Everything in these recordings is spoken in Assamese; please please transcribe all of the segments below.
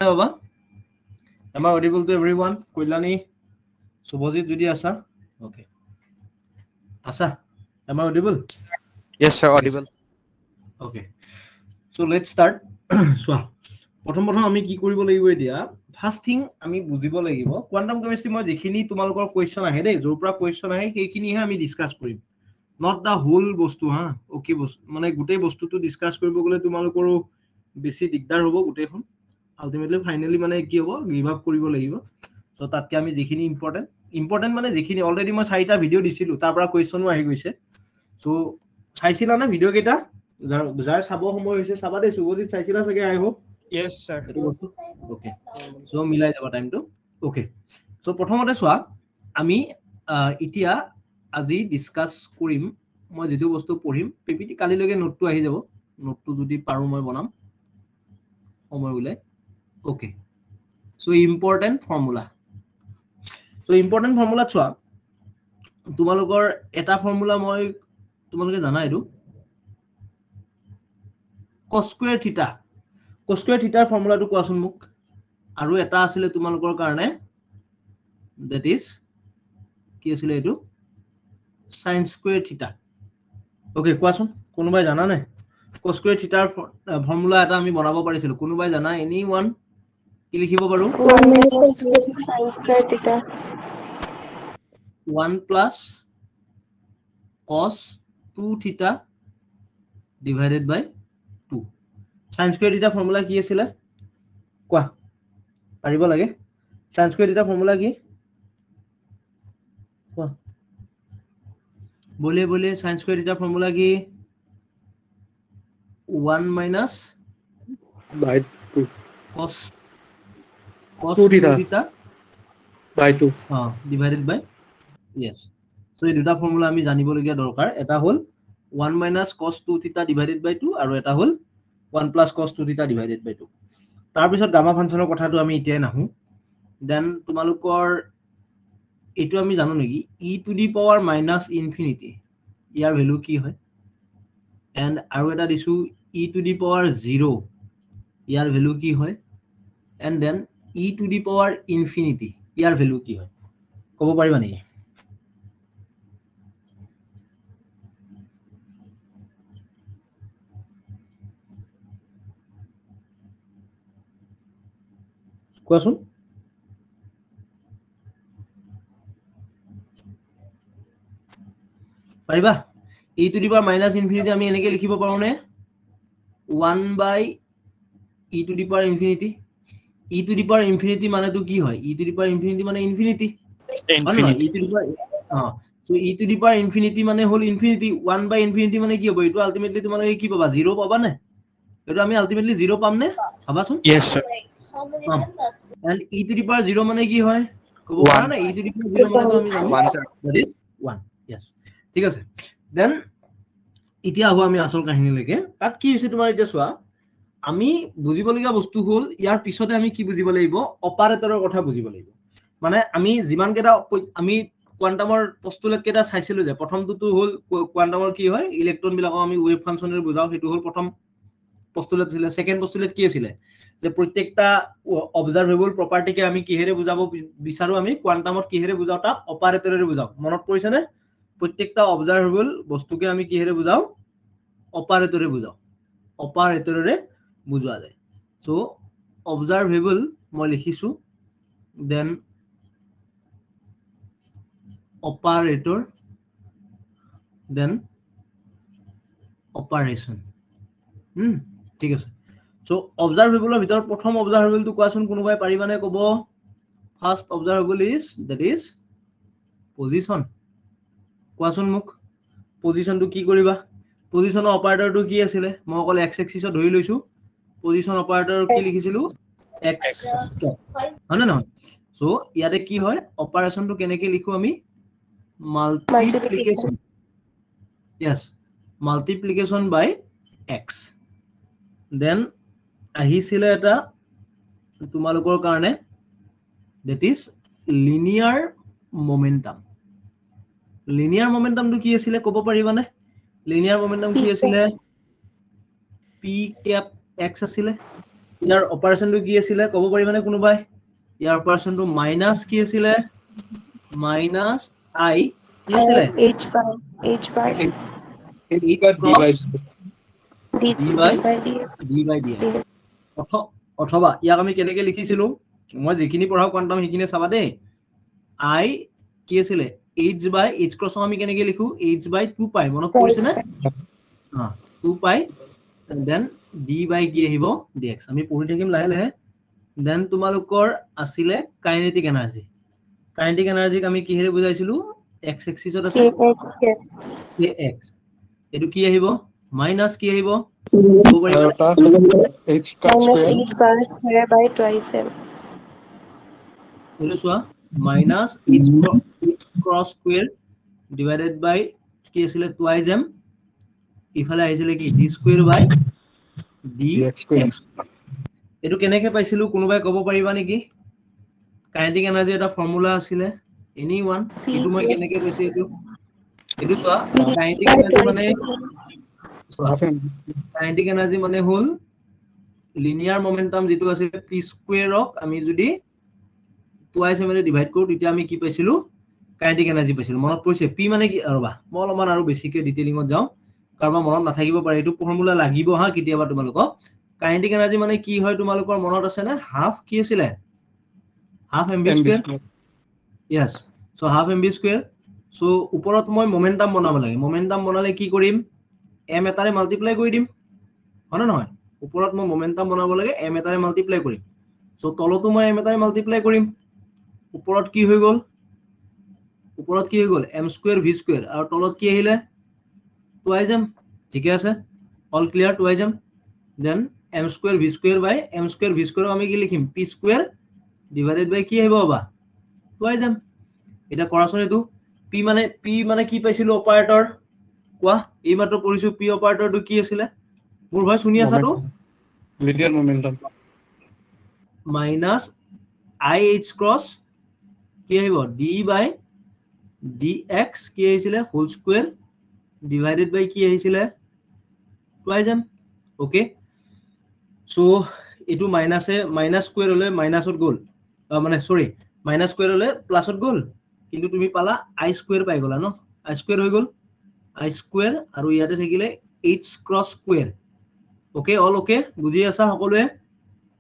Baba, am I audible to everyone? Koilani, Subhajit, Judi Asa? Okay. Asa, am I audible? Yes, sir, audible. Okay. So let's start. So, প্ৰথম আমি কি কৰিব লাগিব এতিয়া ফাৰ্স্ট থিং আমি বুজিব লাগিব কোৱান্টাম কেমিষ্ট্ৰি মই যিখিনি তোমালোকৰ কোৱেশ্চন আহে দেই যৰ পৰা কোৱেশ্চন আহে সেইখিনিহে আমি ডিসকাস কৰিম নট দা হোল বস্তু হা ওকে বস্তু মানে গোটেই বস্তুটো ডিসকাস কৰিব গলে তোমালোকৰো বেছি দিগদাৰ হ'ব গোটেইখন আলটিমেটলি ফাইনালি মানে কি হ'ব গিভ আপ কৰিব লাগিব সো তাতকে আমি যিখিনি ইম্পৰ্টেন্ট মানে যিখিনি অলৰেডি মই 4টা ভিডিও দিছিলো তাৰ পৰা কোৱেশ্চনো আহি গৈছে সো চাইছিলা না ভিডিও কেইটা যাৰ চাব সময় হৈছে চাবা দেই সুবজিত চাইছিলা চাগে আই hope Yes, sir. Okay. So মিলাই যাব টাইমটো ওকে সো প্ৰথমতে চোৱা আমি এতিয়া আজি ডিসকাস কৰিম মই যেটো বস্তু পঢ়িম পিপিটি কালিলৈকে নোটটো আহি যাব নোটটো যদি পাৰো মই বনাম সময় উলাই ওকে সো ইম্পৰ্টেন্ট ফৰ্মুলা চোৱা তোমালোকৰ এটা ফৰ্মুলা মই তোমালোকে জানা এটো cos square theta cos square theta ফৰ্মুলাটো কোৱাচোন মোক আৰু এটা আছিল তোমালোকৰ কাৰণে that is কি আছিল এটো sin square theta ওকে কোৱাচোন কোনোবাই জানা নাই cos square theta ফৰ্মুলা এটা আমি বনাব পাৰিছিল কোনোবাই জানা anyone কি লিখিব পাৰো 1 minus sin square theta 1 plus cos 2 theta divided by 2 sin square theta formula কি আছিল কোৱা পাৰিব লাগে sin square theta ফৰ্মুলা কি কোৱা बोले बोले sin square theta फॉर्मूला की 1 minus By 2. cos 2 theta. theta By 2. divided by yes so এই দুটা ফর্মুলা আমি জানিব লগিয়া দৰকাৰ এটা হল 1 minus cos 2 theta divided by 2 আৰু এটা হল 1 plus cos 2 theta divided by 2 তাৰ পিছত গামা ফাংচনৰ কথাটো আমি এতিয়া নাহু দেন তোমালোকৰ এটো আমি জানো নেকি e to the power minus infinity year value কি হয় and আৰু এটা দিছো e to the power 0 year value কি হয় and then e to the power infinity year value কি হয় কব পাৰিবা নেকি কোৱাচোন পাৰিবা e to the power minus infinity আমি এনেকে লিখিব পাৰো নে 1 by e to the power infinity e to the power infinity মানে তো কি হয় e to the power infinity মানে infinity Infinity. e to the power so e to the power infinity মানে হল infinity 1 by infinity মানে কি হ'ব এটো আলটিমেটলি তোমালোকে কি পাবা 0 পাবা নে এটো আমি আলটিমেটলি 0 পাম নে ভাবাচোন Yes, sir. and e to the power 0 মানে কি হয় কব পাৰা না e to the power 0 মানে তো আমি জানো 1, sir. that is 1 yes ঠিক আছে দেন এতিয়া আহো আমি আসল কাহিনীলৈকে তাত কি হৈছে তোমাৰ এতিয়া চোৱা আমি বুজিবলগীয়া বস্তু হল ইয়াৰ পিছতে আমি কি বুজিব লাগিব অপাৰেটৰৰ কথা বুজিব লাগিব মানে আমি যিমান কেটা আমি কোৱান্টামৰ পস্তুলেট কেটা চাইছিলো যে প্ৰথমটো হল কোৱান্টামৰ কি হয় ইলেক্ট্ৰন বিলাকক আমি ওয়েভ ফাংচনেৰে বুজাও হেতু হল প্ৰথম পস্তুলেট ছিল সেকেন্ড পস্তুলেট কি আছিল যে প্ৰত্যেকটা অবজাৰভেবল প্ৰপাৰ্টিকে আমি কিহেৰে বুজাব বিচাৰো আমি কোৱান্টামত কিহেৰে বুজাও তা অপাৰেটৰেৰে বুজাও মনত পৰিছে নে প্ৰত্যেকটা অবজাৰভেবল বস্তুকে আমি কিহেৰে বুজাও অপাৰেটৰে বুজাও অপাৰেটৰেৰে বুজোৱা যায় সো অবজাৰভেবল মই লিখিছো দেন operator then operation ঠিক আছে সো অবজাৰভেবলৰ ভিতৰত প্ৰথম অবজাৰভেবলটো কোৱাচোন কোনোবাই পাৰিবানে কব first observable is that is position কোৱাচোন মোক পজিশনটো কি কৰিবা পজিশনৰ অপাৰেটৰটো কি আছিল মই অকল x এক্সিছত ধৰি লৈছো পজিশন অপাৰেটৰ কি লিখিছিলো x হয় না নহয় সো ইয়াতে কি হয় অপাৰেশনটো কেনেকৈ লিখো আমি multiplication yes multiplication by x then আহিছিলে এটা তোমালোকৰ কাৰণে that is linear momentum টো কি আছিল ক'ব পাৰিবানে linear momentum কি আছিল p cap x আছিল ইয়াৰ অপাৰেশনটো কি আছিল ক'ব পাৰিবানে কোনোবাই ইয়াৰ অপাৰেশনটো মাইনাস কি আছিল মাইনাস I কি আছিল H bar H cross D by by D dx অথবা ইয়াক আমি কেনেকৈ লিখিছিলো মই যিখিনি পঢ়াও কোৱান্টাম সেইখিনি চাবা দেই I কি আছিল H by H cross আমি কেনেকৈ লিখো H by 2 পাই মনত পৰিছে নে 2 পাই then D by কি আহিব dx আমি পঢ়ি থাকিম লাহে লাহে then তোমালোকৰ আছিলে কাইনেটিক এনাৰ্জি আমি কিহেৰে বুজাইছিলো x এক্সিছত আছে kx এটো কি আহিব মাইনাস কি আহিব H bar square by twice m এটো চোৱা minus h cross square divided by কি আছিল twice m ইফালে আহিছিল কি d square by dx এটো কেনেকৈ পাইছিলো কোনোবাই ক'ব পাৰিবা নেকি কাইনেটিক এনাৰ্জি এটা ফৰ্মুলা আছিল এনিওয়ান এটো মই কেনেকৈ পাইছো এটো চোৱা কাইনেটিক এনাৰ্জি মানে হল লিনিয়াৰ মোমেন্টাম যেটো আছে p স্কয়াৰক আমি যদি টুৱাইস এমৰে ডিভাইড কৰো তেতিয়া আমি কি পাইছিলো কাইনেটিক এনাৰ্জি পাইছিলো মনত পৰিছে p মানে কি ৰবা মই অলপমান আৰু বেছিকৈ ডিটেইলিংত যাও কাৰবা মনত নাথাকিব পাৰে এটো ফৰ্মুলা লাগিব হা কেতিয়াবা তোমালোকক কাইনেটিক এনাৰ্জি মানে কি হয় তোমালোকৰ মনত আছে না হাফ কি আছিল half mv square yes so half mv square so ওপৰত মই মোমেন্টাম বনাব লাগে মোমেন্টাম বনালে কি কৰিম m এটাৰে মাল্টিপ্লাই কৰি দিম হয় না নহয় ওপৰত মই মোমেন্টাম বনাব লাগে m এটাৰে মাল্টিপ্লাই কৰিম so তলতো মই m এটাৰে মাল্টিপ্লাই কৰিম ওপৰত কি হৈ গল m স্কয়াৰ v স্কয়াৰ আৰু তলত কি আহিলে টুৱাইস m ঠিক আছে all clear twice m then m square v square by m square v square আমি কি লিখিম p স্কয়াৰ ডিভাইডেড বাই কি আহিব বা টুৱাইস m এটা কৰাচোন এটো p মানে কি পাইছিলো অপাৰেটৰ কোৱা এই মাত্ৰ পঢ়িছো p অপাৰেটৰটো কি আছিল মোৰ ভয় শুনি আছা তো linear momentum minus IH cross কি আহিব d by dx কি আহিছিল হোল স্কয়ার ডিভাইডেড বাই কি আহিছিল টুৱাইস m ওকে সো এটো মাইনাস স্কয়ার হলে মাইনাসত গল মানে সরি মাইনাস স্কয়ার হলে প্লাসত গল কিন্তু তুমি পালা i স্কয়ার পাই গলা ন i স্কয়ার হৈ গল i স্কয়ার আৰু ইয়াতে থাকিলে h cross square okay all okay বুজি আছা সকলোৱে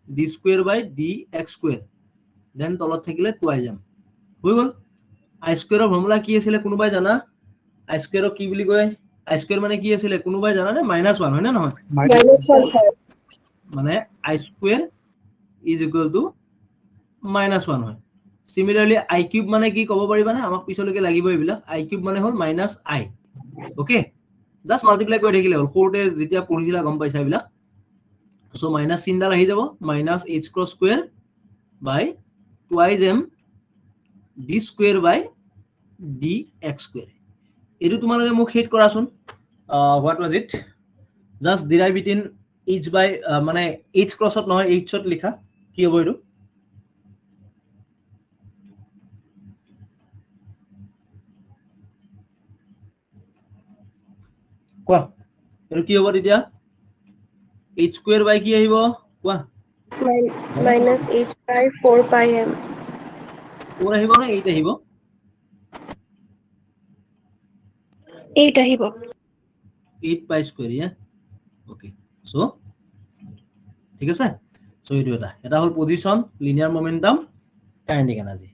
d স্কয়াৰ বাই dx স্কয়াৰ দেন তলত থাকিলে টুৱাইস m হৈ গল i স্কয়াৰৰ ফৰ্মুলা কি আছিল কোনোবাই জানা i স্কয়াৰৰ কি বুলি কয় i স্কয়াৰ মানে কি আছিল কোনোবাই জানা নে -1 হয় না নহয় -1 মানে i square is equal to -1 হয় সিমিলাৰলি i কিউব মানে কি কব পাৰিবানে আমাক পিছলৈকে লাগিব এইবিলাক i কিউব মানে হল -i ওকে জাস্ট মাল্টিপ্লাই কৰি থাকিলে হল সৰুতে যেতিয়া পঢ়িছিলা গম পাইছা এইবিলাক সো মাইনাস চিনডাল আহি যাব -h ক্রস স্কয়ার বাই টুৱাইস m d স্কয়াৰ বাই dx স্কয়াৰ এটো তোমালোকে মোক হেড কৰাচোন what was it just derive it in h বাই মানে h ক্রসত নহয় h ত লিখা কি হ'ব এটো কোৱা এটো কি হ'ব তেতিয়া h স্কয়াৰ বাই কি আহিব কোৱা -h by 4 pi m 4 আহিব না 8 আহিব 8 আহিব 8 pi স্কয়ার ইয়া ওকে সো ঠিক আছে সো এটো এটা হল position linear momentum kinetic energy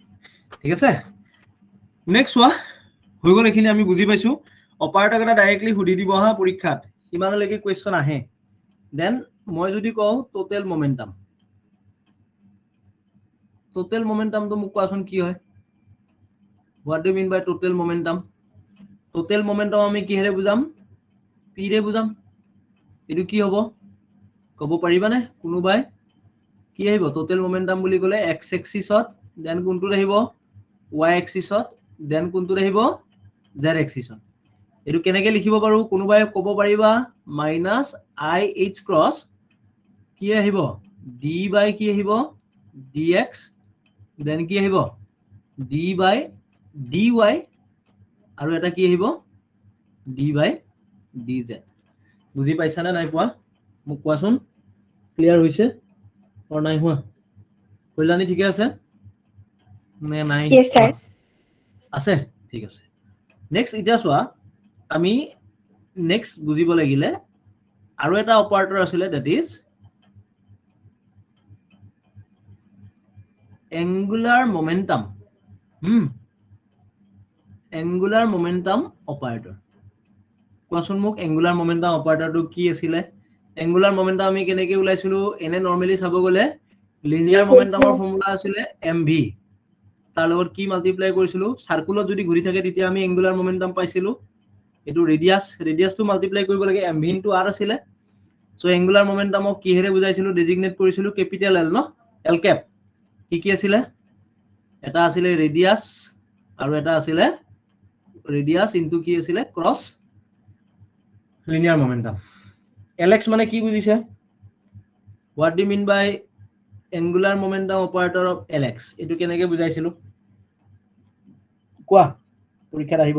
ঠিক আছে নেক্সট ওয়া হৈ গল এখিনি আমি বুজি পাইছো অপাৰেটৰ এটা ডাইৰেক্টলি হুদি দিব হা পৰীক্ষাত কিমানলৈকে কোৱেশ্চন আহে দেন মই যদি কও টোটাল মোমেন্টামটো মোক কোৱাচোন কি হয় what do mean by total momentum আমি কিহেৰে বুজাম p ৰে বুজাম এটো কি হ'ব কব পাৰিবানে কোনোবাই কি আহিব টোটাল মোমেন্টাম বুলি কলে x এক্সিসত দেন কোনটো আহিব y এক্সিসত দেন কোনটো আহিব z এক্সিসত এটো কেনেকৈ লিখিব পাৰো কোনোবাই কব পাৰিবা -i h ক্রস কি আহিব d বাই কি আহিব dx দেন কি আহিব d বাই dy আৰু এটা কি আহিব d বাই dz বুজি পাইছানে নাই পোৱা মোক কোৱাচোন ক্লিয়াৰ হৈছে or নাই হোৱা কল্যাণী ঠিকে আছে নে নাই Yes, sir. আছে ঠিক আছে নেক্সট এতিয়া চোৱা আমি নেক্সট বুজিব লাগিলে আৰু এটা অপাৰেটৰ আছিলে that is angular momentum angular momentum operator কোৱাচোন মোক angular momentum operator টো কি আছিলে angular momentum আমি কেনেকৈ উলাইছিলো এনে নৰমালি চাব গলে linear momentum ৰ ফৰ্মুলা আছিলে mv তাৰ লগত কি মাল্টিপ্লাই কৰিছিলো সাৰ্কুলত যদি ঘূৰি থাকে তেতিয়া আমি angular momentum পাইছিলো এটো ৰেডিয়াস টো মাল্টিপ্লাই কৰিব লাগে mv * r আছিলে সো angular momentum ক কিহেৰে বুজাইছিলো ডেজিগনেট কৰিছিলো ক্যাপিটাল L ন L cap কি আছিলে এটা আছিলে ৰেডিয়াস আৰু এটা আছিলে ৰেডিয়াস ইনটু কি আছিলে ক্ৰস linear momentum lx মানে কি বুজিছে what do you mean by angular momentum operator of lx এটো কেনেকৈ বুজাইছিলো কোৱা পৰীক্ষাত আহিব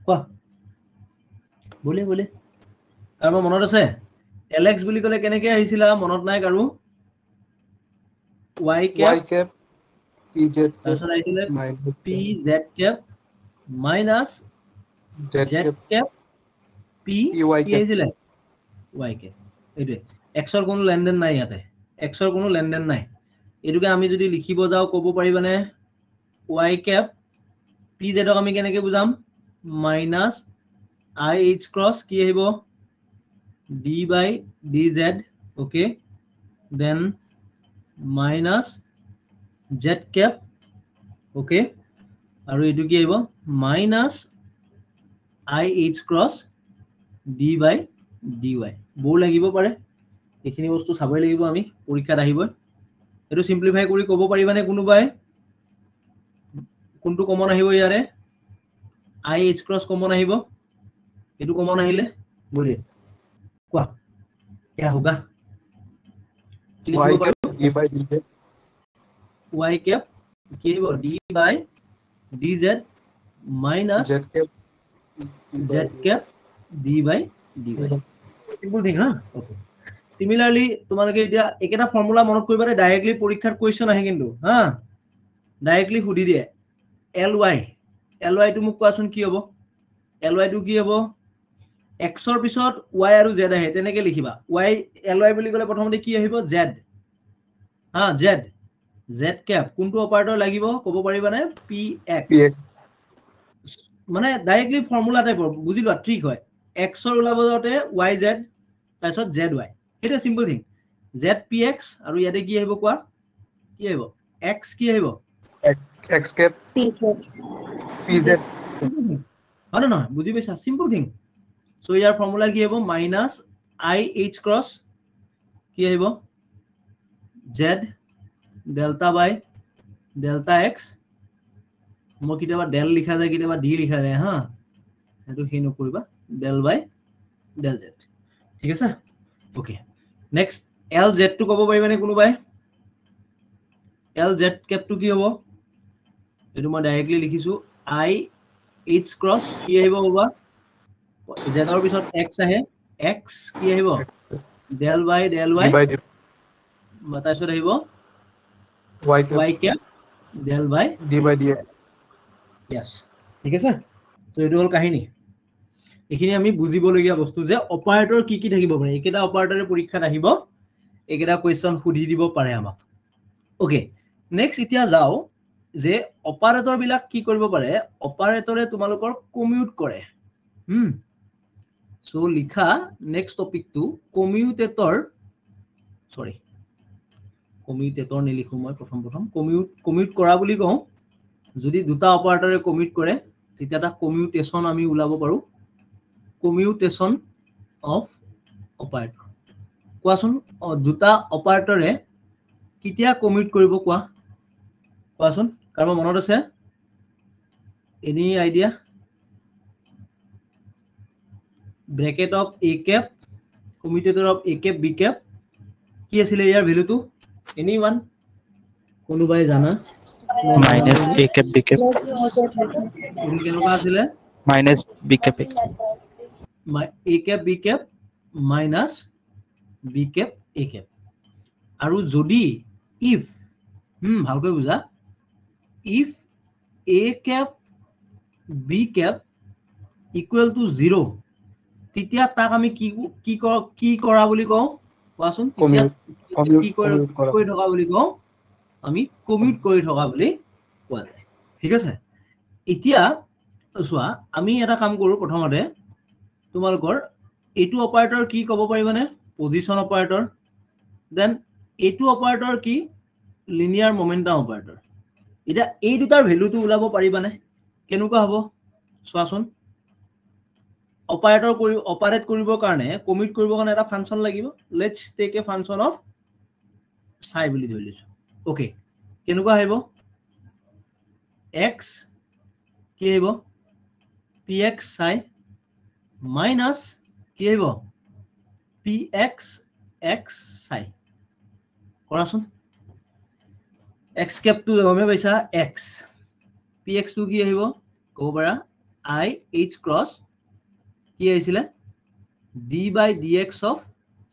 কোৱা বলে কাৰোবা মনত আছে lx বুলি কলে কেনেকৈ আহিছিলা মনত নাই কাৰো y cap pz তাৰপিছত আহিছিলে minus pz cap minus z cap p কি আহিছিলে y cap এইটো x ৰ কোনো লেনদেন নাই ইয়াতে x ৰ কোনো লেনদেন নাই এটোকে আমি যদি লিখিব যাও ক'ব পাৰিবানে y cap pz ক আমি কেনেকৈ বুজাম minus I h cross কি আহিব d by dz okay then minus z cap okay আৰু এটো কি আহিব minus I h cross d by dy বৌ লাগিব পাৰে এখিনি বস্তু চাবই লাগিব আমি পৰীক্ষাত আহিব এটো সিম্পলিফাই কৰি ক'ব পাৰিবানে কোনোবাই কোনটো কমন আহিব ইয়াৰে I h cross কমন আহিব এটো কমন আহিলে বলি কোৱা क्या होगा y cap d by dz y cap কি আহিব d by dz minus z cap d by dy simple thing ha okay similarly তোমালোকে এতিয়া একেটা ফর্মুলা মনত কৰিবাৰে ডাইৰেক্টলি পৰীক্ষাৰ কোৱেশ্চন আহে কিন্তু হা ডাইৰেক্টলি সুধি দিয়ে ly টো মোক কোৱাচোন কি হ'ব ly টো কি হ'ব x ৰ পিছত y আৰু z আহে তেনেকৈ লিখিবা ly বুলি ক'লে প্ৰথমতে কি আহিব z হা z cap কোনটো অপাৰেটৰ লাগিব ক'ব পাৰিবানে px মানে ডাইৰেক্টলি ফৰ্মুলা টাইপৰ বুজিবা ট্ৰিক হয় x ৰ ওলাব যাওতে yz তাৰপিছত zy এটা সিম্পল থিং zpx আৰু ইয়াতে কি আহিব কোৱা কি আহিব x কি আহিব x cap pz হয় নহয় বুজি পাইছা সিম্পল থিং সো ইয়াৰ ফৰ্মুলা কি হ'ব মাইনাস I h cross কি আহিব z delta by delta x মই কিটাবা del লিখা যায় কিটাবা d লিখা যায় হা এটো কি নকৰিবা del by del z ঠিক আছে ওকে নেক্সট lz টো ক'ব পাৰিবানে কোনোবাই lz cap টো কি হ'ব এটো মই ডাইৰেক্টলি লিখিছো I h cross কি আহিব বাবা z ৰ পিছত x আহে x কি আহিব del y তাৰপিছত আহিব y cap del by d by dx yes ঠিক আছে তো এটো হল কাহিনী এখিনি আমি বুজিবলগীয়া বস্তু যে অপাৰেটৰ কি থাকিব পাৰে একেটা অপাৰেটৰে পৰীক্ষাত আহিব একেটা কোৱেশ্চন সুধি দিব পাৰে আমাক ওকে নেক্সট এতিয়া যাও যে অপাৰেটৰ বিলাক কি কৰিব পাৰে অপাৰেটৰে তোমালোকৰ কমিউট কৰে সো লিখা নেক্সট টপিক টু কমিউটেটৰ সৰি কমিউটেটৰ নিলিখো মই প্ৰথম কমিউট কৰা বুলি কওঁ যদি দুটা অপাৰেটৰে কমিউট কৰে তেতিয়া এটা কমিউটেশন আমি উলাব পাৰো কমিউটেশন অফ অপাৰেটৰ কোৱাচোন দুটা অপাৰেটৰে কিতিয়া কমিউট কৰিব কোৱাচোন কাৰোবাৰ মনত আছে any idea bracket of a cap commutator of a cap b cap কি আছিল ইয়াৰ ভ্যালুটো এনিওয়ান কোনোবাই জানা minus a cap b cap কেনেকুৱা আছিল minus b cap a cap b cap minus b cap A cap আৰু যদি ইফ ভালকৈ বুজা if a cap B cap equal to 0 তেতিয়া তাক আমি কি কৰা বুলি কওঁ কোৱাচোন তেতিয়া কি কৰি থকা বুলি কওঁ আমি কমিউট কৰি থকা বুলি কোৱা যায় ঠিক আছে এতিয়া চোৱা আমি এটা কাম কৰো প্ৰথমতে তোমালোকৰ এইটো অপাৰেটৰ কি ক'ব পাৰিবানে পজিশন অপাৰেটৰ দেন এইটো অপাৰেটৰ কি লিনিয়াৰ মোমেন্টাম অপাৰেটৰ এটা এই দুটাৰ ভ্যালুটো উলাব পাৰিবানে কেনেকুৱা হ'ব চোৱাচোন অপাৰেটৰ কৰি অপাৰেট কৰিবৰ কাৰণে কমিট কৰিবৰ কাৰণে এটা ফাংচন লাগিব let's take a function of psi বুলি ধৰি লৈছো ওকে কেনেকুৱা হ'ব x কি হ'ব px সাই মাইনাস কি হ'ব px x সাই কৰাচোন x cap to গমে পাইছা x px to কি আহিব ক'ব পাৰা I h cross কি আহিছিলে d by dx of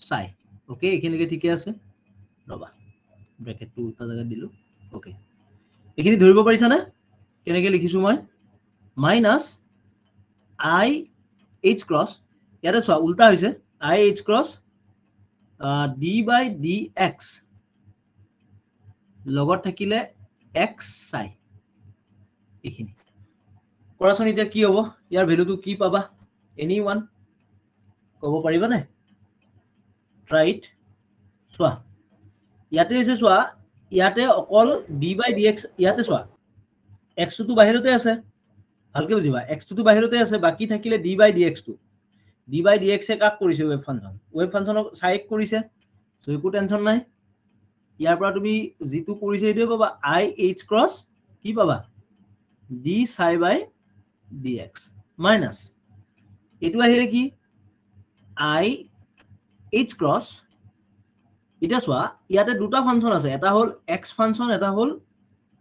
psi okay এখিনিকে ঠিকে আছে ৰবা ব্ৰ্যাকেট টু উল্টা জায়গা দিলো ওকে এখিনি ধৰিব পাৰিছা না কেনেকে লিখিছো মই মাইনাস I h cross ইয়াতে চোৱা উল্টা হৈছে I h cross d by dx লগত থাকিলে x psi এখিনি কৰাচোন এতিয়া কি হ'ব ইয়াৰ ভ্যালুটো কি পাবা এনিওয়ান ক'ব পাৰিবা নে ৰাইট চোৱা ইয়াতে আছে চোৱা ইয়াতে অকল d by dx ইয়াতে চোৱা x টো বাহিৰতে আছে ভালকে বুজিবা x টো বাহিৰতে আছে বাকি থাকিলে d by dx টো d by dx এ কাক কৰিছে ওয়েভ ফাংচনক সাইক কৰিছে সো একো টেনশন নাই ইয়াৰ পৰা তুমি যেটো কৰিছে এটো পাবা I h cross কি পাবা d psi by dx minus এটো আহিলে কি I h cross এটা চোৱা ইয়াতে দুটা ফাংচন আছে এটা হল x ফাংচন এটা হল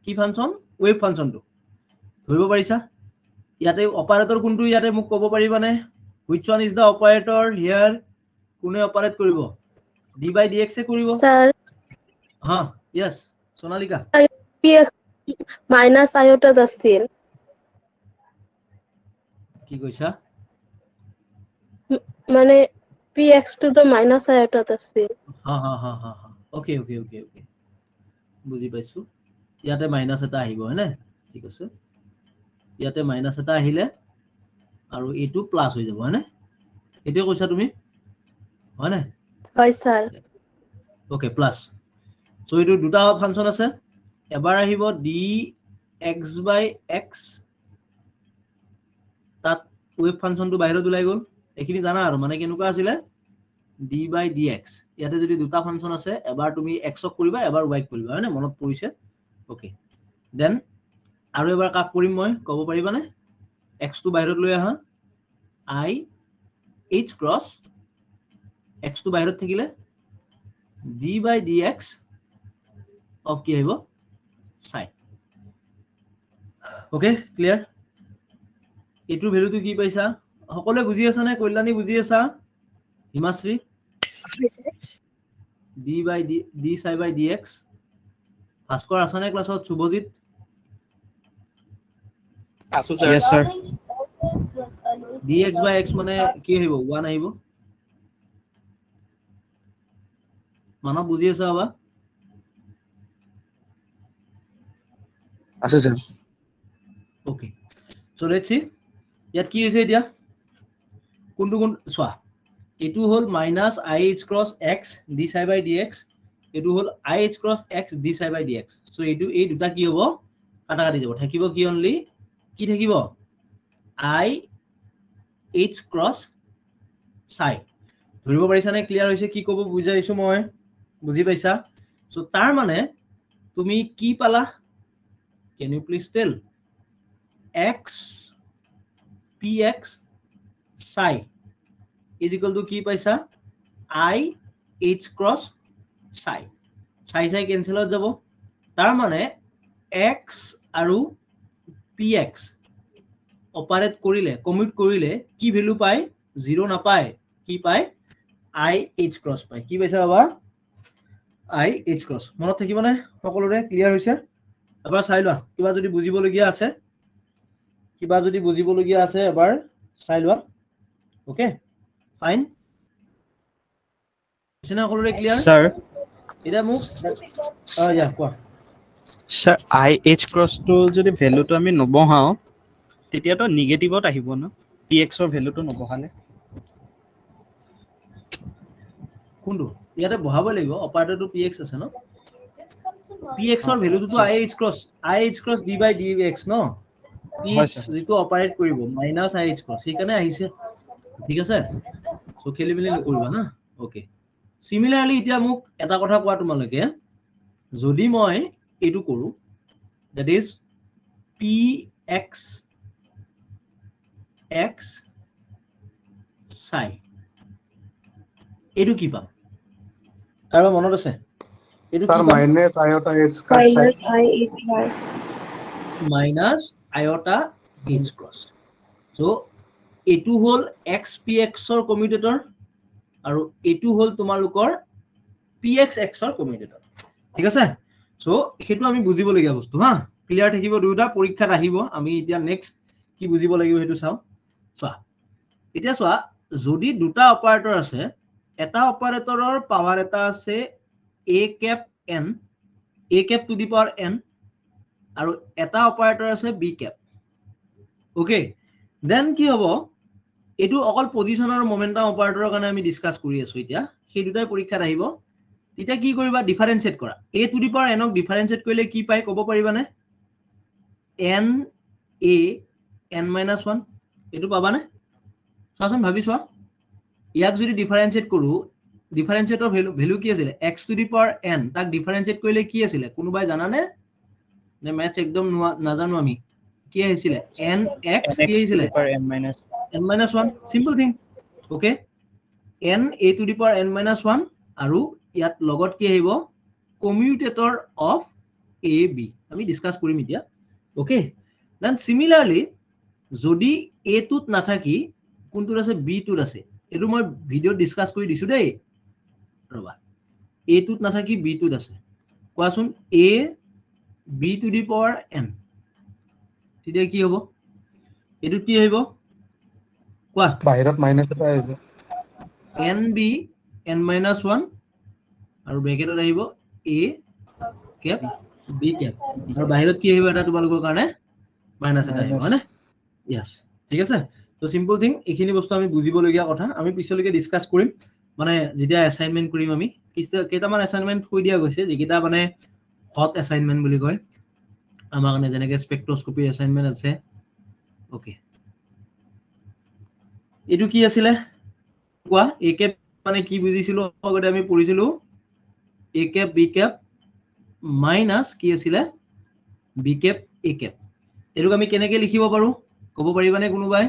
কি ফাংচন ওয়েভ ফাংচনটো ধৰিব পাৰিছা ইয়াতে অপাৰেটৰ কোনটো ইয়াতে মোক ক'ব পাৰিবানে which one is the operator here কোনে অপাৰেট কৰিব d by dx এ কৰিব Sir, হা yes Sonalika px minus iota আছিল কি কৈছা মানে px to the minus iota আছিল হা ওকে বুজি পাইছো ইয়াতে মাইনাস এটা আহিব হয়নে ঠিক আছে ইয়াতে মাইনাস এটা আহিলে আৰু এটো প্লাস হৈ যাব হয়নে এটো কৈছা তুমি হয়নে হয় স্যার ওকে প্লাস সো এটো দুটা ফাংচন আছে এবাৰ আহিব dx by x তাত ওয়েভ ফাংচনটো বাহিৰত ওলাই গল এখিনি জানা আৰু মানে কেনেকুৱা আছিল d by dx ইয়াতে যদি দুটা ফাংচন আছে এবাৰ তুমি x ক কৰিবা এবাৰ y ক কৰিবা হয়নে মনত পৰিছে ওকে দেন আৰু এবাৰ কাক কৰিম মই ক'ব পাৰিবানে x টো বাহিৰত লৈ আহা I h cross x টো বাহিৰত থাকিলে d by dx of কি আহিব psi ওকে ক্লিয়াৰ এটোৰ ভ্যালুটো কি পাইছা সকলে বুজি আছা নে কল্যাণী বুজি আছা Himashree d by d psi by dx Bhaskar আছে নে ক্লাছত শুভজিত আছো sir Yes, sir. dx by x মানে কি আহিব 1 আহিব মানৱ বুজি আছা বা আছো sir okay so let's see ইয়াত কি হৈছে এতিয়া কোনটো কোন চোৱা এটো হল minus I h cross x d psi by dx এটো হল I h cross x d psi by dx so এটো এই দুটা কি হ'ব কাটা কাটি যাব থাকিব কি অনলি কি থাকিব I h cross psi ধৰিব পাৰিছা নে ক্লিয়াৰ হৈছে কি ক'ব বুজাইছো মই বুজি পাইছা সো তাৰ মানে তুমি কি পালা can you please tell x px psi is equal to কি পাইছা I h cross psi psi cancel হৈ যাব তাৰ মানে x আৰু px অপাৰেট কৰিলে কমিউট কৰিলে কি ভ্যালু পায় 0 নাপায় কি পায় আই এইচ ক্ৰছ পায় কি পাইছা বাবা আই এইচ ক্ৰছ মনত থাকিব নে সকলোৰে ক্লিয়াৰ হৈছে এবাৰ চাই লোৱা কিবা যদি বুজিবলগীয়া আছে এবাৰ চাই লোৱা ওকে ফাইন হৈছে না সকলোৰে ক্লিয়াৰ Sir, এটা মোক ইয়া কোৱা sir, IH cross to যদি ভ্যালুটো আমি নবহাও তেতিয়াতো নেগেটিভত আহিব না px ৰ ভ্যালুটো নবহালে কোনটো ইয়াতে বহাব লাগিব অপাৰেটৰটো px আছে ন px ৰ ভ্যালুটো ih cross d by dx ন px যেটো অপাৰেট কৰিব -ih cross সেইকাৰণে আহিছে ঠিক আছে সো খেলি মেলি নকৰিবা হা ওকে সিমিলাৰলি এতিয়া মোক এটা কথা কোৱা তোমালোকে যদি মই এটো কৰো that is px x psi এটো কি পাম কারো মনত আছে এটো Sir, কি পাম minus iota h cross Minus IHY. Minus আয়টা h cross সো এটো হল xpx ৰ কমিউটেটৰ আৰু এটো হল তোমালোকৰ pxx ৰ কমিউটেটৰ ঠিক আছে সো হেতু আমি বুজিব লগিয়া বস্তু হা ক্লিয়াৰ থাকিব দুটা পৰীক্ষাত আহিব আমি এতিয়া নেক্সট কি বুজিব লাগিব হেতু চাও চোৱা এতিয়া চোৱা যদি দুটা অপাৰেটৰ আছে এটা অপাৰেটৰৰ পাৱাৰ এটা আছে a cap n a cap to the power n আৰু এটা অপাৰেটৰ আছে b cap ওকে দেন কি হ'ব এটো অকল পজিশন আৰু মোমেন্টাম অপাৰেটৰৰ কাৰণে আমি ডিসকাস কৰি আছো এতিয়া সেই দুটাই পৰীক্ষাত আহিব তেতিয়া কি কৰিবা ডিফাৰেন্সিয়েট কৰা a to the power n ক ডিফাৰেন্সিয়েট কৰিলে কি পাই ক'ব পাৰিবানে n a n - 1 এটো পাবানে চাচোন ভাবি চোৱা ইয়াক যদি ডিফাৰেন্সিয়েট কৰো ডিফাৰেন্সিয়েটৰ ভ্যালু কি আছিল x to the power n তাক ডিফাৰেন্সিয়েট কৰিলে কি আছিল কোনোবাই জানানে নে ম্যাথছ একদম নাজানো আমি কি আহিছিল n x কি আহিছিল n - 1 simple thing okay n a to the power n - 1 আৰু ইয়াত লগত কি আহিব কমিউটেটৰ অফ a b আমি ডিসকাস কৰিম এতিয়া ওকে দেন সিমিলারলি যদি a টুত নাথাকি কোনটোত আছে b টুত আছে এটো মই ভিডিও ডিসকাস কৰি দিছো দেই ৰবা a টুত নাথাকি b টুত আছে কোৱাচোন a b to the power n তেতিয়া কি হ'ব এটো কি আহিব কোৱা বাহিৰত মাইনাস এটা আহিব nb n - 1 আৰু ব্ৰেকেটত আহিব a cap b cap আৰু বাহিৰত কি আহিব এটা তোমালোকৰ কাৰণে মাইনাস এটা আহিব হয়নে यस ঠিক আছে তো সিম্পল থিং এখিনি বস্তু আমি বুজিব লগিয়া কথা আমি পিছলৈকে ডিসকাস কৰিম মানে যেতিয়া অ্যাসাইনমেন্ট কৰিম আমি কেইটামান অ্যাসাইনমেন্ট হৈ দিয়া গৈছে যেকিটা মানে হট অ্যাসাইনমেন্ট বুলি কয় আমাৰ কাৰণে যেনেকে স্পেক্ট্ৰোস্কোপি অ্যাসাইনমেন্ট আছে ওকে এটো কি আছিল কোৱা a cap মানে কি বুজিছিলো আগতে আমি পঢ়িছিলো a cap b cap minus কি আছিল b cap a cap এটো আমি কেনেকৈ লিখিব পাৰো ক'ব পাৰিবানে কোনোবাই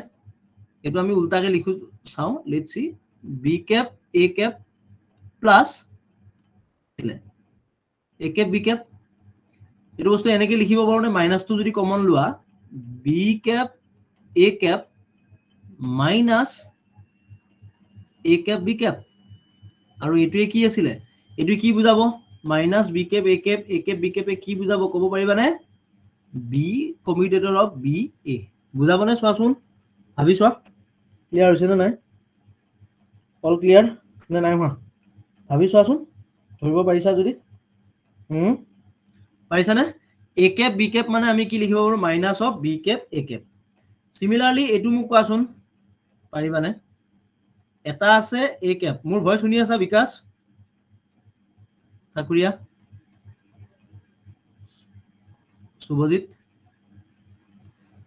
এটো আমি উল্টাকে লিখু চাও let's see b cap a cap plus a cap b cap এটো বস্তু এনেকৈ লিখিব পাৰো নে মাইনাসটো যদি কমন লোৱা b cap a cap minus a cap b cap আৰু এটোৱে কি আছিল এটো কি বুজাব minus b cap a cap b cap এ কি বুজাব ক'ব পাৰিবানে b কমিউটেটৰ অফ b a বুজাবনে চোৱাচোন ভাবি চোৱা ক্লিয়াৰ হৈছে নে নাই অল ক্লিয়াৰ নে নাই হোৱা ভাবি চোৱাচোন ধৰিব পাৰিছা যদি পাৰিছানে a cap b cap মানে আমি কি লিখিব পাৰো minus of b cap a cap সিমিলাৰলি এটো মোক কোৱাচোন পাৰিবানে এটা আছে a cap মোৰ ভয় শুনি আছা বিকাশ ঠাকুৰিয়া শুভজিত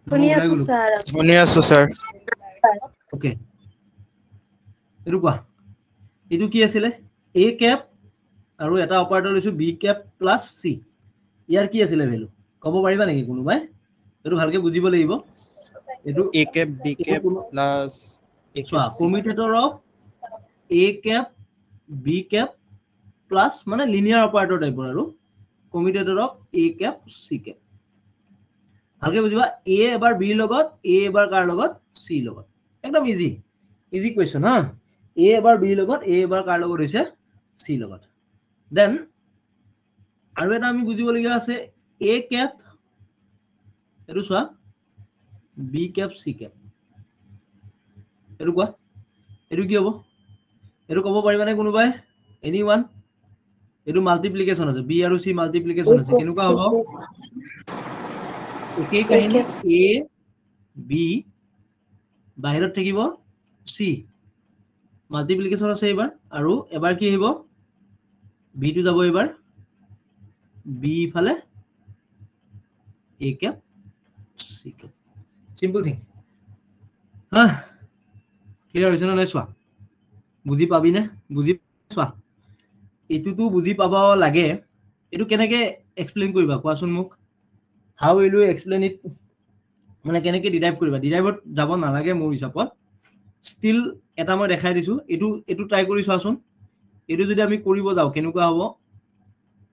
শুনি আছো স্যাৰ শুনি আছো স্যাৰ ওকে এটো কোৱা এটো কি আছিল a cap আৰু এটা অপাৰেটৰ লৈছো b cap প্লাস c ইয়াৰ কি আছিল ভ্যালু ক'ব পাৰিবা নেকি কোনোবাই এটো ভালকে বুজিব লাগিব এটো a cap b cap plus a চোৱা cap c commutator of a cap b cap plus মানে লিনিয়াৰ অপাৰেটৰ টাইপৰ আৰু commutator of a cap c cap ভালকে বুজিবা a এবাৰ b লগত a এবাৰ কাৰ লগত c লগত একদম ইজি কোৱেশ্চন হা এ এবাৰ বি লগত এ এবাৰ কাৰ লগত হৈছে চি লগত দেন আৰু এটা আমি বুজিবলগীয়া আছে এ কেপ এইটো চোৱা বি কেপ চি কেপ এইটো কোৱা এইটো কি হ'ব এইটো ক'ব পাৰিবানে কোনোবাই এনিওয়ান এইটো মাল্টিপ্লিকেশন আছে বি আৰু চি মাল্টিপ্লিকেশন আছে কেনেকুৱা হ'ব একেই কাহিনী এ বি বাহিৰত থাকিব চি মাল্টিপ্লিকেশন আছে এবাৰ আৰু এবাৰ কি আহিব বি টো যাব এবাৰ বি ফালে A cap C cap simple thing হা ক্লিয়াৰ হৈছে নে নাই চোৱা বুজি পাবিনে বুজি চোৱা এটুটো বুজি পাব লাগে এটু কেনেকে এক্সপ্লেইন কৰিবা কোৱাচোন মোক হাউ উইল ইউ এক্সপ্লেইন ইট মানে কেনেকে ডিৰাইভ কৰিবা ডিৰাইভত যাব নালাগে মোৰ হিচাপত ষ্টিল এটা মই দেখাই দিছো এটু ট্ৰাই কৰি চোৱাচোন এটু যদি আমি কৰিব যাও কেনেকুৱা হ'ব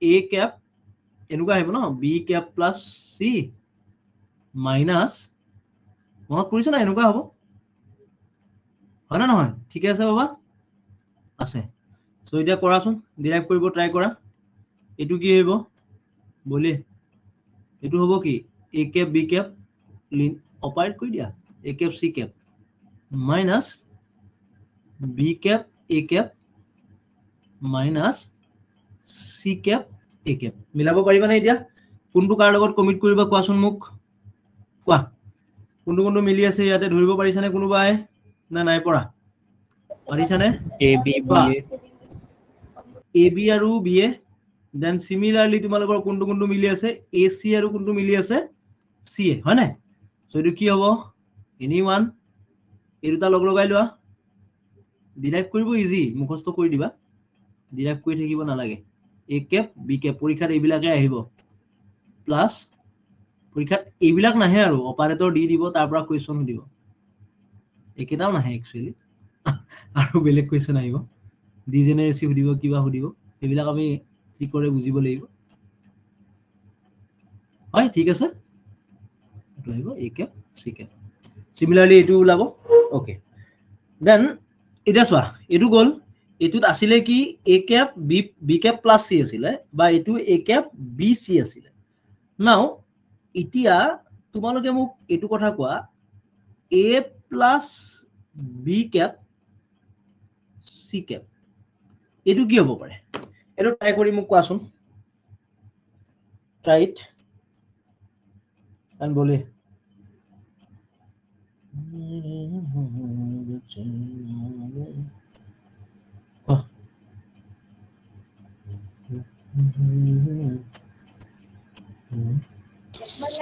এ কেপ এনেকুৱা আহিব ন B cap plus C minus মনত পৰিছে না এনেকুৱা হ'ব হয় না নহয় ঠিক আছে বাবা আছে সো এতিয়া কৰাচোন ডিৰাইভ কৰিব ট্ৰাই কৰা এটু কি হ'ব বলি এটু হ'ব কি এ কেপ বি কেপ লিন অপাৰেট কৰি দিয়া A cap C cap minus B cap A cap minus C cap A cap মিলাব পাৰিবানে এতিয়া কোনটো কাৰ লগত কমিট কৰিবা কোৱাচোন মোক কোৱা কোনটো কোনটো মিলি আছে ইয়াতে ধৰিব পাৰিছানে কোনোবাই না নাই পৰা পাৰিছানে A B B A B আৰু বি এ দেন সিমিলাৰলি তোমালোকৰ কোনটো কোনটো মিলি আছে এ সি আৰু কোনটো মিলি আছে সি এ হয় নাই সো এটো কি হ'ব এনিওয়ান এই দুটা লগ লগাই লোৱা ডিৰাইভ কৰিব ইজি মুখস্থ কৰি দিবা ডিৰাইভ কৰি থাকিব নালাগে এ কেপ বি কেপ পৰীক্ষাত এইবিলাকে আহিব প্লাস পৰীক্ষাত এইবিলাক নাহে আৰু অপাৰেটৰ দি দিব তাৰ পৰা কোৱেশ্চন দিব একেটাও নাহে একচুয়ালি আৰু বেলেগ কোৱেশ্চন আহিব ডিজেনাৰেসি সুধিব কিবা সুধিব এইবিলাক আমি ঠিক কৰি বুজিব লাগিব হয় ঠিক আছে এটো আহিব এ কেপ চি কেপ সিমিলাৰলি এটু ওলাব ওকে দেন এটা চোৱা এটু গল এটুত আছিলে কি A cap B cap plus C আছিলে বা এটু এ কেপ বি চি আছিলে নাও ইতিয়া তোমালোকে মোক এটু কথা কোৱা A plus B cap C cap এটু কি হ'ব পাৰে এটু ট্ৰাই কৰি মোক কোৱাচোন ট্ৰাই ইট এন্ড বলি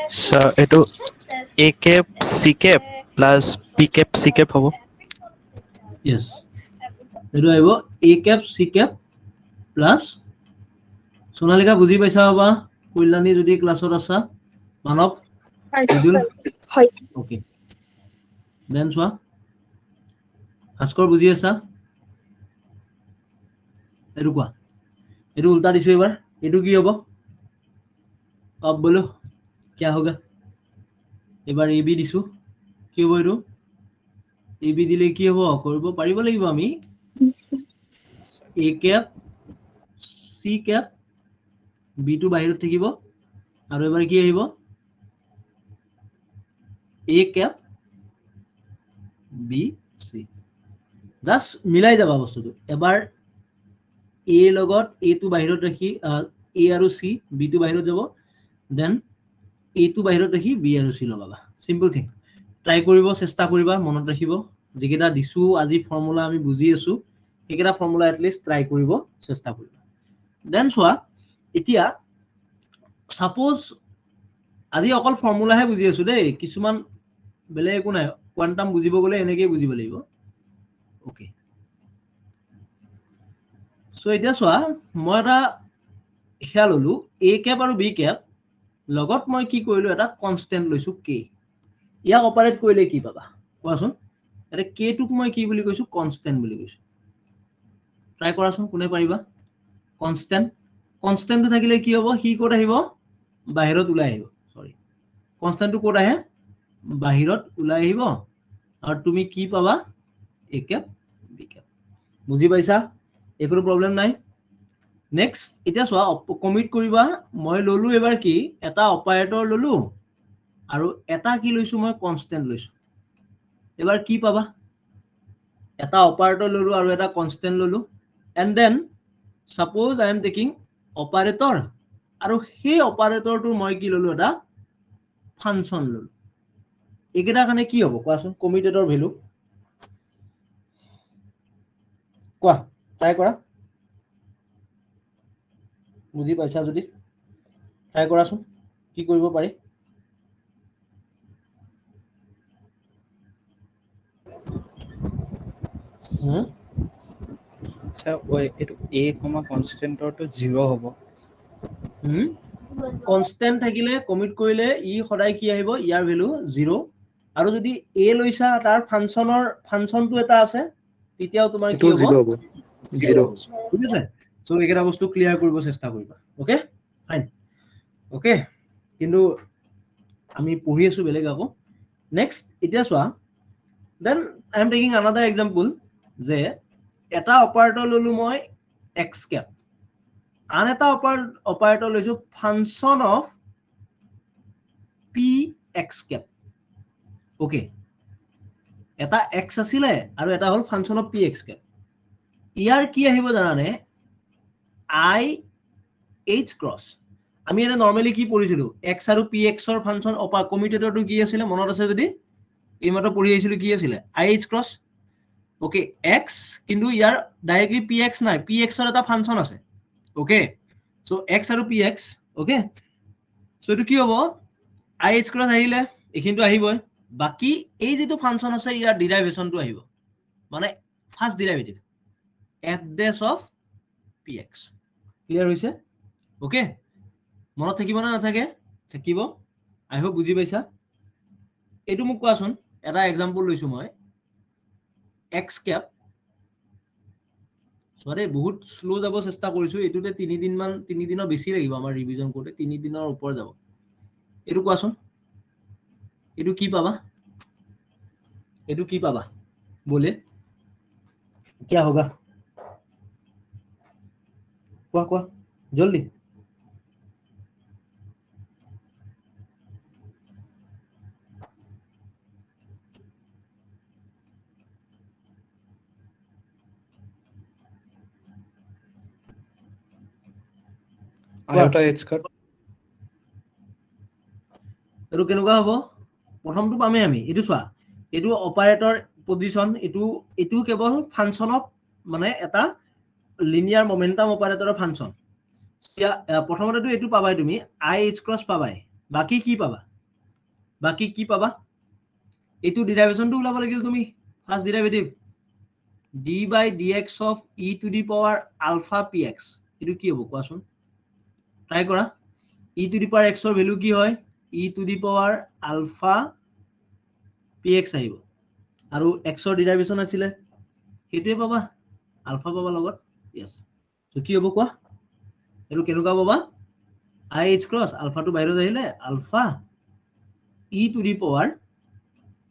Sir, eto A cap C cap plus B cap C cap hobo. Yes. এটো আহিব A cap C cap plus Sonalika বুজি পাইছা বাবা কল্যাণী যদি ক্লাছত আছা মানৱ হয় ওকে দেন চোৱা ভাস্কৰ বুজি আছা এটো কোৱা এটো উল্টা দিছো এবাৰ এটো কি হ'ব अब बोलो क्या होगा এবাৰ এবি দিছো কি হ'ব এটো এবি দিলে কি হ'ব কৰিব পাৰিব লাগিব আমি A cap C cap B two বাহিৰত থাকিব আৰু এবাৰ কি আহিব A cap B C just মিলাই যাবা বস্তুটো এবাৰ এ লগত এ টু বাহিৰত ৰাখি এ আৰু সি বি টু বাহিৰত যাব দেন এ টু বাহিৰত ৰাখি বি আৰু সি লগাবা সিম্পল থিং ট্ৰাই কৰিব চেষ্টা কৰিবা মনত ৰাখিব যেকেটা দিছো আজি ফৰ্মুলা আমি বুজি আছো একেটা ফৰ্মুলা এটলিষ্ট ট্ৰাই কৰিব চেষ্টা কৰিবা দেন চোৱা এতিয়া সাপোজ আজি অকল ফৰ্মুলাহে বুজি আছো দেই কিছুমান বেলেগ একো নাই কোৱান্টাম বুজিব গলে এনেকৈ বুজিব লাগিব ওকে সো এতিয়া চোৱা মই এটা খেয়াল ললো এ ক্যাপ আৰু বি ক্যাপ লগত মই কি কৰিলো এটা কনস্ট্যান্ট লৈছো কে ইয়াক অপাৰেট কৰিলে কি পাবা কোৱাচোন এটা কে টুক মই কি বুলি কৈছো কনস্ট্যান্ট বুলি কৈছো ট্ৰাই কৰাচোন কোনে পাৰিবা কনস্ট্যান্টটো থাকিলে কি হ'ব হি ক'ত আহিব বাহিৰত ওলাই আহিব সৰি কনস্ট্যান্টটো ক'ত আহে বাহিৰত ওলাই আহিব আৰু তুমি কি পাবা এ ক্যাপ বি ক্যাপ বুজি পাইছা একো প্ৰবলেম নাই নেক্সট এতিয়া চোৱা কমিট কৰিবা মই ললো এবাৰ কি এটা অপাৰেটৰ ললো আৰু এটা কি লৈছো মই কনস্ট্যান্ট লৈছো এবাৰ কি পাবা এটা অপাৰেটৰ ললো আৰু এটা কনস্ট্যান্ট ললো and then suppose I am taking operator আৰু সেই অপাৰেটৰটো মই কি ললো এটা ফাংচন ললো একেটা কাৰণে কি হ'ব কোৱাচোন কমিটেডৰ ভ্যালু কোৱা ট্ৰাই কৰা বুজি পাইছা যদি ট্ৰাই কৰাচোন কি কৰিব পাৰি স্যাৰ ওই এটো a, কনস্ট্যান্টৰটো 0 হ'ব কনস্ট্যান্ট থাকিলে কমিট কৰিলে ই সদায় কি আহিব ইয়াৰ ভ্যালু 0 আৰু যদি a লৈছা তাৰ ফাংচনটো এটা আছে তেতিয়াও তোমাৰ কি হ'ব 0 হ'ব 0 ঠিক আছে সো একেটা বস্তু ক্লিয়াৰ কৰিব চেষ্টা কৰিবা ওকে ফাইন ওকে কিন্তু আমি পঢ়ি আছো বেলেগ আকৌ নেক্সট এতিয়া চোৱা then I am taking another example যে এটা অপাৰেটৰ ললো মই x cap আন এটা অপাৰেটৰ লৈছো function of px cap okay এটা x আছিলে আৰু এটা হল ফাংচন অফ px cap ইয়াৰ কি আহিব জানানে I H cross আমি এটা নৰমালি কি পঢ়িছিলো x আৰু px ৰ ফাংচন কমিউটেটৰটো কি আছিল মনত আছে যদি এইমাত্ৰ পঢ়ি আহিছিলো কি আছিল I H cross okay x কিন্তু ইয়াৰ ডাইৰেক্টলি px নাই px ৰ এটা ফাংচন আছে ওকে সো x আৰু px ওকে সো এটো কি হ'ব I H cross আহিলে এখিনটো আহিবই বাকি এই যেটো ফাংচন আছে ইয়াৰ ডেৰিভেশনটো আহিব মানে first derivative f dash of px clear হইছে ওকে মনত থাকিব না নাথাকে থাকিব আই হোপ বুজি পাইছা এটো মোক কোৱাচোন এটা এক্সাম্পল লৈছো মই x cap সৰে বহুত স্লো যাব চেষ্টা কৰিছো এটোতে 3 দিনৰ বেছি লাগিব আমাৰ ৰিভিজন কৰোতে 3 দিনৰ ওপৰ যাব এটো কোৱাচোন এটো কি পাবা बोले क्या होगा কোৱা জলদি iota h cut এটো কেনেকুৱা হ'ব প্ৰথমটো পামে আমি এটো চোৱা এটো অপাৰেটৰ পজিশন এটো কেৱল ফাংচন অফ মানে এটা লিনিয়াৰ মোমেন্টাম অপাৰেটৰৰ ফাংচন প্ৰথমতেটো এটো পাবাই তুমি I H cross পাবাই বাকি কি পাবা এটো ডেৰিভেশনটো উলাব লাগিল তুমি first derivative d by dx of e to the power alpha px এটো কি হ'ব কোৱাচোন ট্ৰাই কৰা e to the power x ৰ ভ্যালু কি হয় e to the power alpha px আহিব আৰু x ৰ ডেৰিভেশন আছিলে হেতুৱে পাবা আলফা পাবা লগত यस সো কি হ'ব কোৱা এটো কেনেকুৱা পাবা I H cross আলফা টো বাইৰত আহিলে ULFA e to the power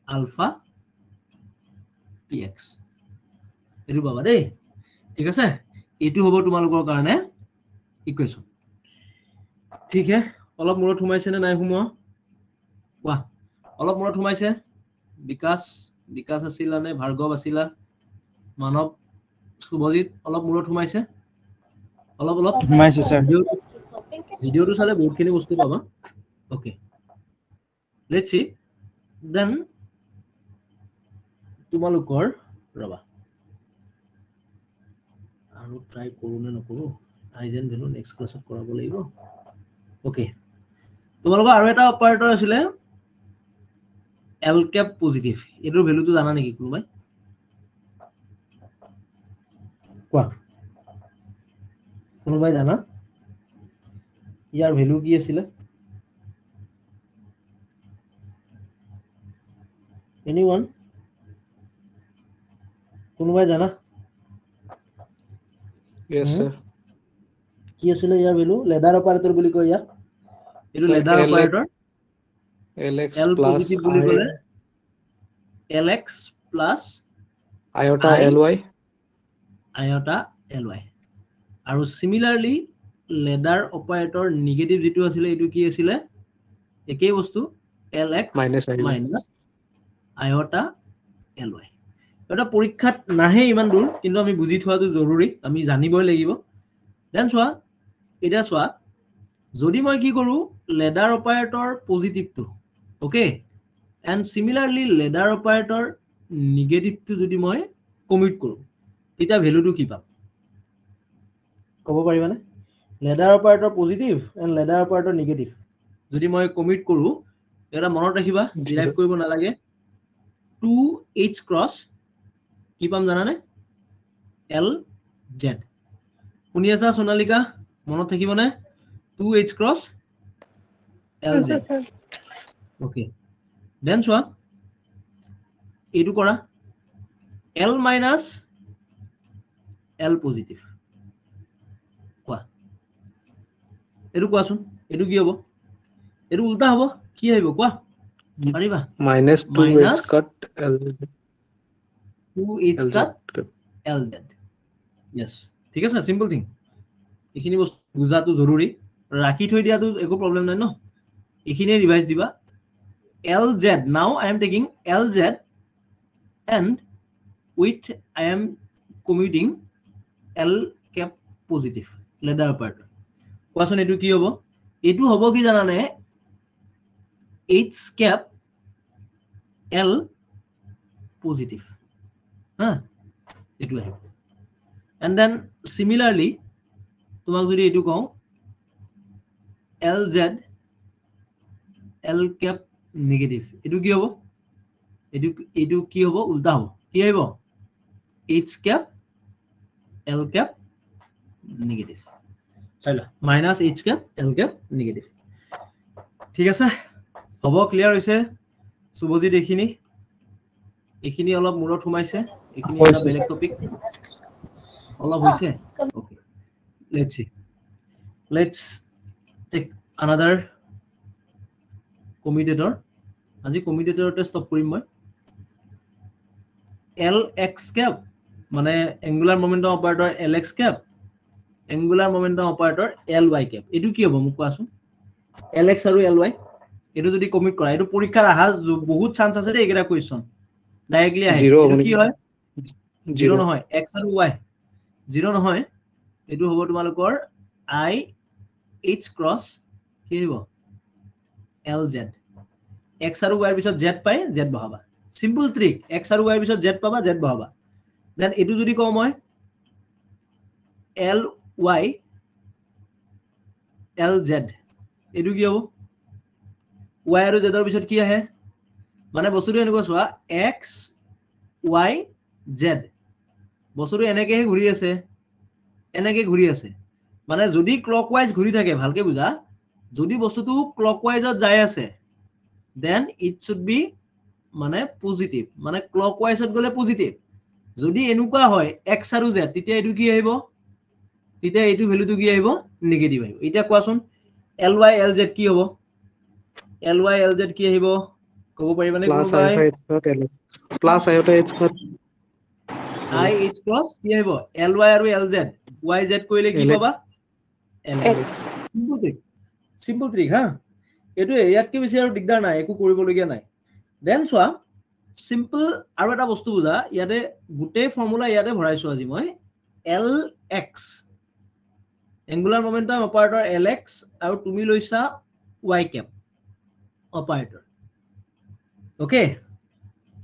alpha px এটো পাবা দেই ঠিক আছে এটো হ'ব তোমালোকৰ কাৰণে ইকুৱেশন ঠিক আছে অলপ মূৰত সোমাইছে নে নাই সোমোৱা কোৱা অলপ মূৰত সোমাইছে বিকাশ আছিলা নে ভাৰ্গৱ আছিলা মানৱ শুভজিত অলপ মূৰত সোমাইছে অলপ সোমাইছে স্যাৰ ভিডিওটো চালে বহুতখিনি বস্তু পাবা ওকে লেটস সি দেন তোমালোকৰ ৰবা আৰু ট্ৰাই কৰো নে নকৰো আইজেন ভ্যালু নেক্সট ক্লাছত কৰাব লাগিব ওকে তোমালোকৰ আৰু এটা অপাৰেটৰ আছিলে L cap পজিটিভ এটোৰ ভ্যালুটো জানা নেকি কোনোবাই কোৱা কোনোবাই জানা ইয়াৰ ভ্যালু কি আছিল এনিওয়ান কোনোবাই জানা yes sir কি আছিল ইয়াৰ ভ্যালু লেডাৰ অপাৰেটৰ বুলি কয় ইয়াক এটো leather operator lx L plus positive বুলি ক'লে lx plus iota I ly আয়তা ly আৰু সিমিলাৰলি লেডাৰ অপাৰেটৰ নিগেটিভ যেটো আছিল এটো কি আছিল একেই বস্তু lx minus আয়তা ly এটা পৰীক্ষাত নাহে ইমান দূৰ কিন্তু আমি বুজি থোৱাটো জৰুৰী আমি জানিবই লাগিব দেন চোৱা এটা চোৱা যদি মই কি কৰো লেডাৰ অপাৰেটৰ পজিটিভটো okay and similarly ladder operator নিগেটিভটো যদি মই কমিট কৰো তেতিয়া ভ্যালুটো কি পাম কব পাৰিবানে ladder operator positive and ladder operator negative যদি মই কমিট কৰো এটা মনত ৰাখিবা ডিৰাইভ কৰিব নালাগে 2h ক্ৰস কি পাম জানানে lz শুনি আছা সোনালিকা মনত থাকিবনে 2h cross lz okay then চোৱা এইটো কৰা l minus l positive কোৱা এটো কোৱাচোন এটো কি হ'ব এটো উল্টা হ'ব কি আহিব কোৱা পাৰিবা minus 2h cut lz 2h cut lz yes ঠিক আছে সিম্পল থিং এখিনি বস্তু বুজাটো জৰুৰী ৰাখি থৈ দিয়াটো একো প্ৰবলেম নাই ন এখিনি ৰিভাইজ দিবা lz now I am taking lz and with I am commuting l cap positive leather operator কোৱাচোন এটো কি হ'ব এটো হ'ব কি জানানে h cap l positive হা এটো আহিব and then similarly তোমাক যদি এটো কও lz l cap negative এটো কি হ'ব এটো কি হ'ব উল্টা হ'ব কি আহিব h cap l cap negative চাইলা minus h cap l cap negative ঠিক আছে হ'ব ক্লিয়াৰ হৈছে সুবজি দেখিনি এখিনি অলপ মূৰত সোমাইছে এখিনি এটা বেলেগ টপিক অলপ হৈছে okay let's take another commutator আজি commutatorতে stop কৰিম মই lx cap মানে angular momentum operator lx cap angular momentum operator ly cap এটো কি হ'ব মোক কোৱাচোন lx আৰু ly এটো যদি কমিট কৰা এটো পৰীক্ষাৰ আহা বহুত চান্স আছে দে একেটা কোৱেশ্চন ডাইৰেক্টলি আহে এটো কি হয় 0 নহয় x আৰু y 0 নহয় এটো হ'ব তোমালোকৰ I h cross কি হ'ব lz x আৰু y এৰ পিছত z পাই z বহাবা সিম্পল ট্ৰিক x আৰু y এর পিছত z পাবা z বহাবা দেন এটো যদি কও মই ly lz এটো কি হ'ব y আৰু z এৰ পিছত কি আহে মানে বস্তুটো এনেকুৱা চোৱা x y z বস্তুটো এনেকৈ ঘূৰি আছে মানে যদি ক্লকৱাইজ ঘূৰি থাকে ভালকে বুঝা যদি বস্তুটো ক্লকৱাইজত যাই আছে দেন ইট শুড বি মানে পজিটিভ মানে ক্লকৱাইজত গলে পজিটিভ যদি এনেকুৱা হয় x আৰু z তেতিয়া এটো কি আহিব তেতিয়া এটো ভ্যালুটো কি আহিব নেগেটিভ আহিব এটা কোৱাচোন ly lz কি হ'ব ly lz কি আহিব কব পাৰিবানে কোনবাই plus iota h cut I h cross কি আহিব ly আৰু lz yz কইলে কি পাবা X. সিম্পল ট্ৰিক হ্যাঁ এটো ইয়াত কি বেছি আৰু দিগদাৰ নাই একো কৰিবলগীয়া নাই দেন চোৱা সিম্পল আৰু এটা বস্তু বুজা ইয়াতে গুটেই ফৰ্মুলা ইয়াতে ভৰাইছো আজি মই lx angular momentum operator lx আৰু তুমি লৈছা y cap operator ওকে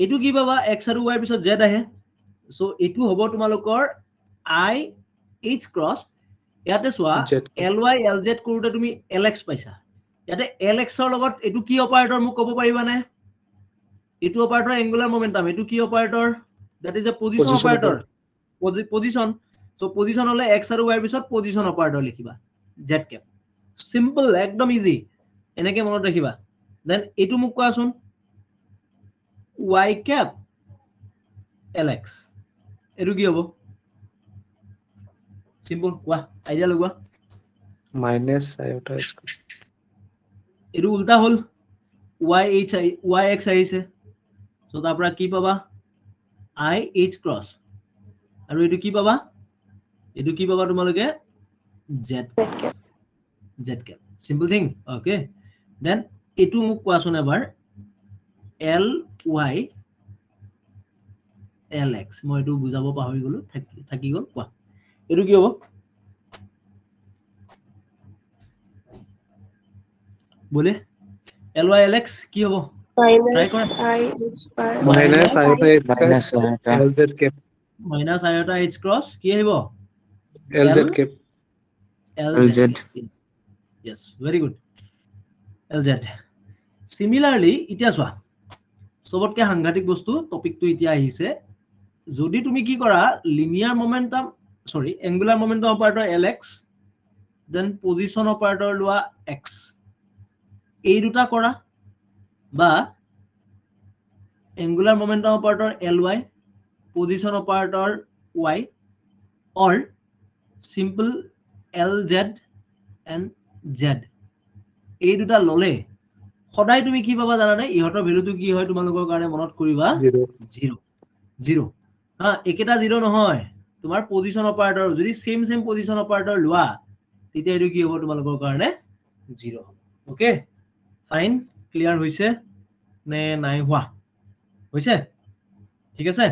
এটো কি পাবা x আৰু y পিছত z আহে সো এটো হ'ব তোমালোকৰ I h cross ইয়াতে চোৱা ly lz কৰোতে তুমি lx পাইছা ইয়াতে lx ৰ লগত এটো কি অপাৰেটৰ মোক ক'ব পাৰিবানে এটো অপাৰেটৰ angular momentum এটো কি operator that is a position operator position so position হলে x আৰু y পিছত position operator লিখিবা z cap simple একদম ইজি এনেকে মনত ৰাখিবা দেন এটো মোক কোৱাচোন y cap lx এটো কি হ'ব সিম্পল কোৱা আইডিয়া লগোৱা minus iota h এটো উল্টা হল yx আহিছে সো তাৰ পৰা কি পাবা I h cross আৰু এটো কি পাবা এইটো কি পাবা তোমালোকে z Zcat. cap simple thing okay then এইটো মোক কোৱাচোন এবাৰ ly lx মই এইটো বুজাব পাহৰি গলো থাকি গল কোৱা এইটো কি হ'ব বলে ly lx কি হ'ব Try Minus কৰা। I H bar. Minus iota H Minus iota. LZ cap. minus iota h cross কি আহিব LZ cap. lz yes yes very good lz similarly এতিয়া চোৱা সবতকে সাংঘাতিক বস্তু টপিকটো এতিয়া আহিছে যদি তুমি কি কৰা linear momentum sorry angular momentum operator lx then position operator লোৱা x এই দুটা কৰা বা angular momentum operator ly position operator y or simple lz and z এই দুটা ললে সদায় তুমি কি পাবা জানানে ইহতৰ ভ্যালুটো কি হয় তোমালোকৰ কাৰণে মনত কৰিবা 0. 0 হা একেটা 0 নহয় তোমাৰ পজিশন অপাৰেটৰ যদি সেম পজিশন অপাৰেটৰ লোৱা তেতিয়া এটো কি হ'ব তোমালোকৰ কাৰণে 0 হ'ব ওকে ফাইন ক্লিয়াৰ হৈছে নে নাই হোৱা হৈছে ঠিক আছে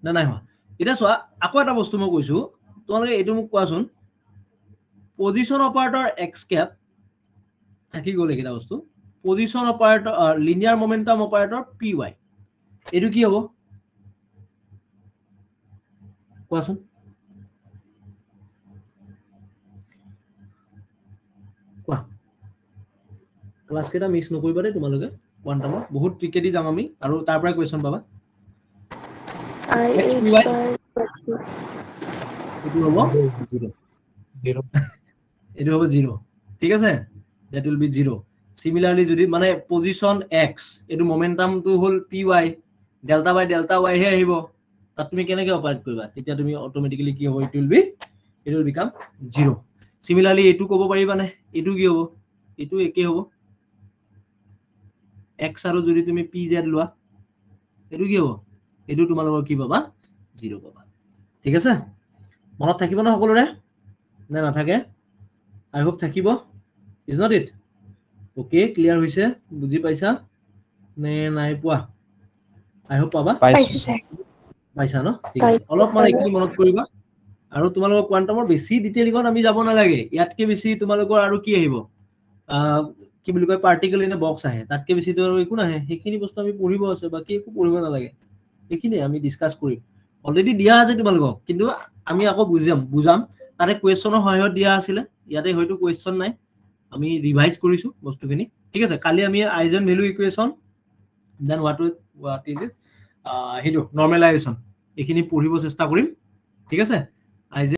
না নাই হোৱা এটা চোৱা আকৌ এটা বস্তু মই কৈছো তোমালোকে এটো মোক কোৱাচোন পজিশন অপাৰেটৰ x cap থাকি গ'ল এটা বস্তু position operator linear momentum operator py এটো কি হ'ব কোৱাচোন কোৱা ক্লাস কেটা মিস নকৰিবা দে তোমালোকে কোৱান্টাম বহুত ট্ৰিকেদি যাম আমি আৰু তাৰ পৰা কোৱেশ্চন পাবা I H XPY bar. এটো হ'ব 0 0. এটো হ'ব 0 ঠিক আছে that will be 0 similarly যদি মানে পজিশন x এটো মোমেন্টাম তো হল py ডেল্টা বাই ডেল্টা y হে আহিব তাত তুমি কেনেকৈ অপাৰেট কৰিবা তেতিয়া তুমি অটোমেটিক্যালি কি হ'ব it will become 0 similarly এটো ক'ব পাৰিবা নে এটো কি হ'ব এটো একে হ'ব x আৰু যদি তুমি pz লোৱা এটো কি হ'ব এটো তোমালোকৰ কি পাবা 0 পাবা ঠিক আছে মনত থাকিব না সকলোৰে না নাথাকে আই হোপ থাকিব is not it okay clear হৈছে বুজি পাইছা নে নাই পোৱা আই হোপ পাবা Paisa sir. পাইছা ন ঠিক আছে অলপ মানে কি মনত কৰিবা আৰু তোমালোকৰ কোৱান্টামৰ বেছি ডিটেইলিঙত আমি যাব নালাগে ইয়াতকে বেছি তোমালোকৰ আৰু কি আহিব কি বুলি কয় পাৰ্টিকেল ইন এ বক্স আহে তাতকে বেছি তো আৰু একো নাহে সেইখিনি বস্তু আমি পঢ়িব আছে বাকি একো পঢ়িব নালাগে এইখিনি আমি ডিসকাস কৰিম অলৰেডি দিয়া আছে তোমালোকক কিন্তু আমি আকৌ বুজাম তাৰে কোৱেশ্চনৰ সহায়ত দিয়া আছিল ইয়াতে হয়তো কোৱেশ্চন নাই আমি ৰিভাইজ কৰিছো বস্তুখিনি ঠিক আছে কালি আমি eigen value equation then what is it হেটো নৰ্মেলাইজেশ্যন এইখিনি পঢ়িব চেষ্টা কৰিম ঠিক আছে